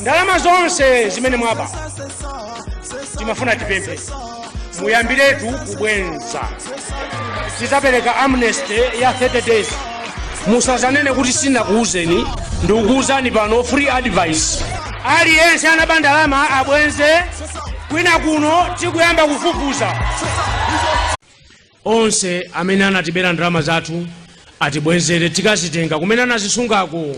ndalama zonse zimene mwapa timafuna tipemphe muyambiretu kubwenza. Titapereka amnesty ya 30 days. Musazanene kuti sinakuuzeni, ndikukuuzani pano free advice. Aliyense anaba ndalama abwenze, kwina kuno tikuyamba kufufuza. Onse amene anatibera ndalama zathu atibwenzere tikazitenga kumene anazisungako.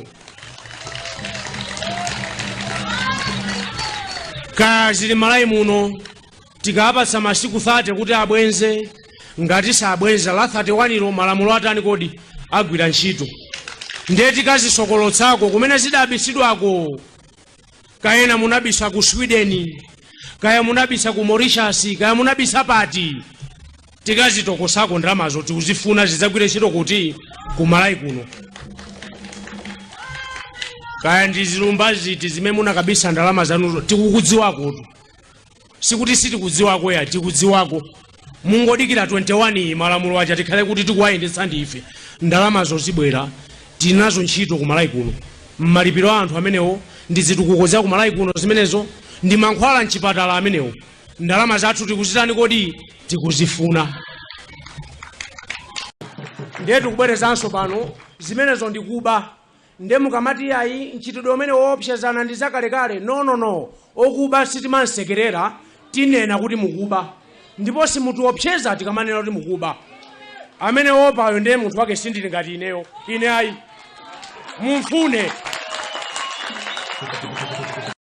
Kazili Malawi muno tikapatsa masiku 30 kuti abwenze, ngati sabwenza la 31 malamulo atani kodi agwira ntchito. Ndiye tikazisokolotsako kumene zidabisidwako. Kayena munabisa ku Sweden, kaya munabisa ku Mauritius, kaya munabisa pati. Tikazitokosako ndalamazo tikuzifuna zidzagwire ntchito kuti ku Malawi kuno. Kaya ndizilumba ziti zimene munakabisa ndalama zanuzo tikukudziwako. Sikuti sitikudziwako ya tikudziwako. Mungodikira 21 malamulo acha tikhale kuti tikuwayendetsa ndife. Ndalamazo zibwera tinazo ntchito ku Malawi kuno. Mmalipiro anthu amenewo ndizitukukoza ku Malawi kuno zimenezo ndi mankhwala mchipatala amenewo. Ndalama zathu tikuzitani kodi tikuzifuna. Ndiye tikubwerezanso pano zimenezo ndikuba. Ndiye mukamati yayi ntchitidwe umene woopsezana ndi zakalekale. No. Okuba sitimansekerera tinena kuti mukuba. Ndipo simutiopseza tikamanena kuti mukuba. Amene wopayo ndiye munthu wake sindili ngati ineyo. Ine ayi mumfune.